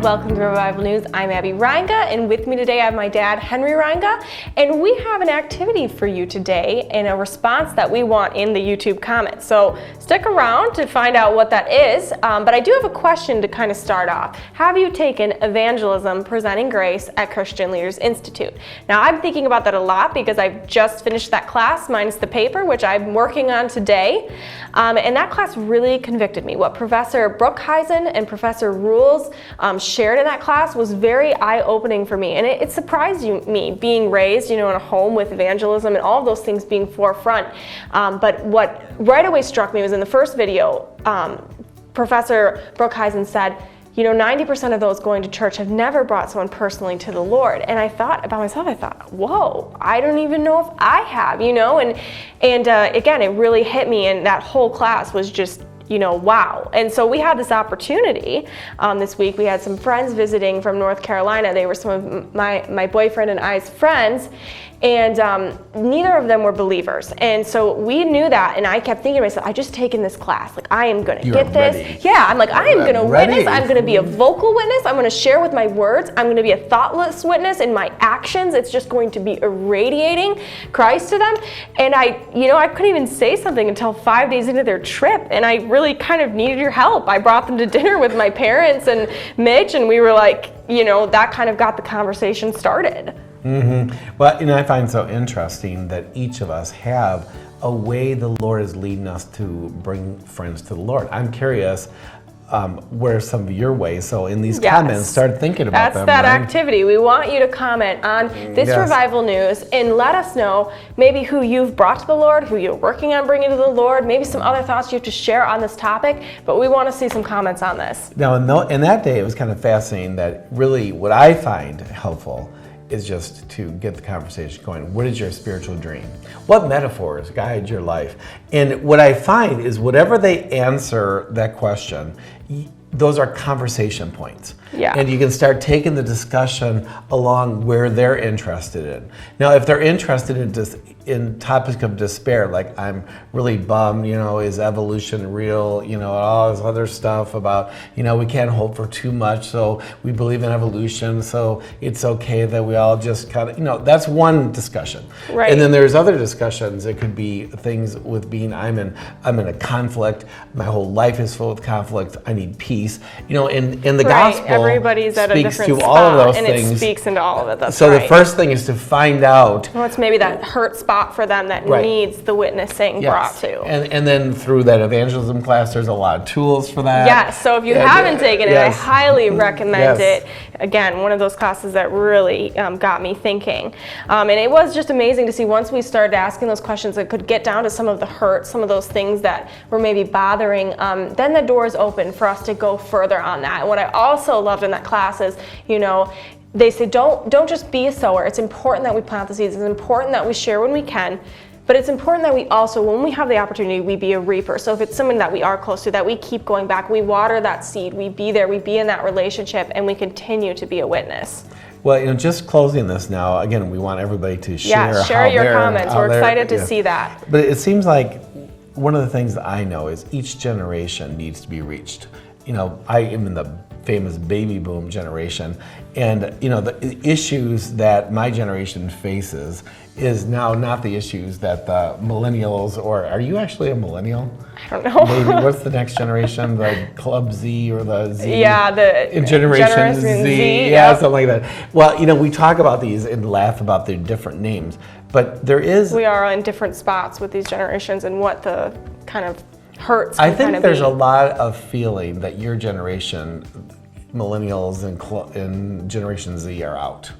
welcome to Revival News. I'm Abby Reinga, and with me today I have my dad, Henry Reinga, and we have an activity for you today and a response that we want in the YouTube comments. So stick around to find out what that is, but I do have a question to kind of start off. Have you taken Evangelism, Presenting Grace at Christian Leaders Institute? Now I'm thinking about that a lot because I've just finished that class, minus the paper, which I'm working on today, and that class really convicted me. What Professor Brookhuizen and Professor Rules shared in that class was very eye-opening for me, and it surprised me being raised, in a home with evangelism and all of those things being forefront. But what right away struck me was in the first video, Professor Brookhuizen said, 90% of those going to church have never brought someone personally to the Lord. And I thought about myself, whoa, I don't even know if I have, and again, it really hit me, and that whole class was just wow. And so we had this opportunity this week. We had some friends visiting from North Carolina. They were some of my boyfriend and I's friends, and neither of them were believers. And so we knew that, and I kept thinking to myself, I just taken this class. I am going to get this. Ready. Yeah, I'm I am going to witness. I'm going to be a vocal witness. I'm going to share with my words. I'm going to be a thoughtless witness in my actions. It's just going to be irradiating Christ to them. And I couldn't even say something until 5 days into their trip, and I really kind of needed your help. I brought them to dinner with my parents and Mitch, and we were that kind of got the conversation started. Mm-hmm. Well, I find so interesting that each of us have a way the Lord is leading us to bring friends to the Lord. I'm curious where some of your ways. So in these comments, start thinking about them. That's that right? activity. We want you to comment on this Revival News and let us know maybe who you've brought to the Lord, who you're working on bringing to the Lord, maybe some other thoughts you have to share on this topic, but we want to see some comments on this. Now, in that day, it was kind of fascinating that really what I find helpful is just to get the conversation going. What is your spiritual dream? What metaphors guide your life? And what I find is whatever they answer that question, those are conversation points. Yeah. And you can start taking the discussion along where they're interested in. Now, if they're interested in topics of despair, like I'm really bummed, is evolution real, all this other stuff about, we can't hope for too much, so we believe in evolution, so it's okay that we all just kind of, that's one discussion. Right. And then there's other discussions. It could be things with being, I'm in a conflict, my whole life is full of conflict, I need peace, and the gospel everybody's at a different speaks to spot, all of those and things. it speaks into all of it. That's so right. The first thing is to find out. Well, it's maybe that hurt spot for them that needs the witnessing brought to. And then through that evangelism class, there's a lot of tools for that. Yes, so if you haven't taken it, I highly recommend it. Again, one of those classes that really got me thinking. And it was just amazing to see once we started asking those questions that could get down to some of the hurt, some of those things that were maybe bothering, then the doors open for us to go further on that. And what I also loved in that class is, they say don't just be a sower. It's important that we plant the seeds. It's important that we share when we can. But it's important that we also, when we have the opportunity, we be a reaper. So if it's someone that we are close to, that we keep going back, we water that seed, we be there, we be in that relationship, and we continue to be a witness. Well, just closing this now, again, we want everybody to share. Yeah, share your comments. We're excited to see that. But it seems like one of the things that I know is each generation needs to be reached. I am in the famous baby boom generation, and the issues that my generation faces is now not the issues that the millennials, or are you actually a millennial? I don't know. Maybe what's the next generation? The Club Z or the Z? Yeah, the Generation Z. Yeah, something like that. Well, we talk about these and laugh about their different names, but there is. We are in different spots with these generations and what the kind of hurts. I think there's a lot of feeling that your generation, millennials and Generation Z, are out.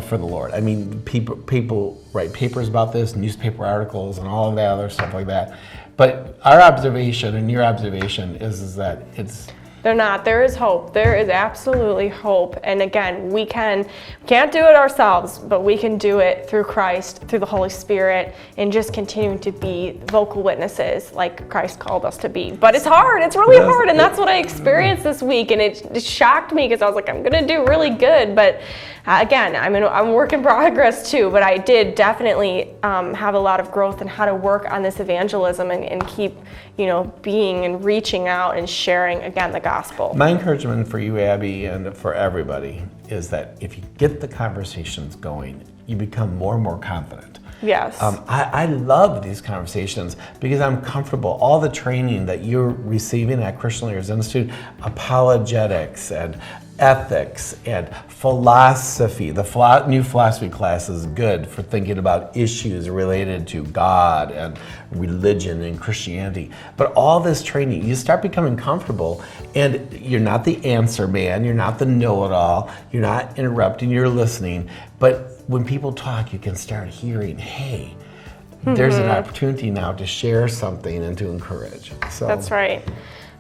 For the Lord. I mean, people write papers about this, newspaper articles, and all of that other stuff like that. But our observation and your observation is that it's. They're not. There is hope. There is absolutely hope. And again, we can't do it ourselves, but we can do it through Christ, through the Holy Spirit, and just continuing to be vocal witnesses like Christ called us to be. But it's hard. It's really hard. And that's what I experienced this week. And it shocked me because I was like, I'm going to do really good. But again, I'm a work in progress too. But I did definitely have a lot of growth in how to work on this evangelism and keep, being and reaching out and sharing, again, the gospel. My encouragement for you, Abby, and for everybody is that if you get the conversations going, you become more and more confident. Yes. I love these conversations because I'm comfortable. All the training that you're receiving at Christian Leaders Institute, apologetics and ethics and philosophy. The new philosophy class is good for thinking about issues related to God and religion and Christianity. But all this training, you start becoming comfortable, and you're not the answer man, you're not the know-it-all, you're not interrupting, you're listening. But when people talk, you can start hearing, hey, there's an opportunity now to share something and to encourage. So that's right.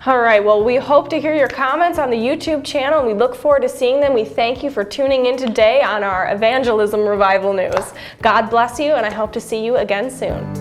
All right, well, we hope to hear your comments on the YouTube channel, and we look forward to seeing them. We thank you for tuning in today on our Evangelism Revival News. God bless you, and I hope to see you again soon.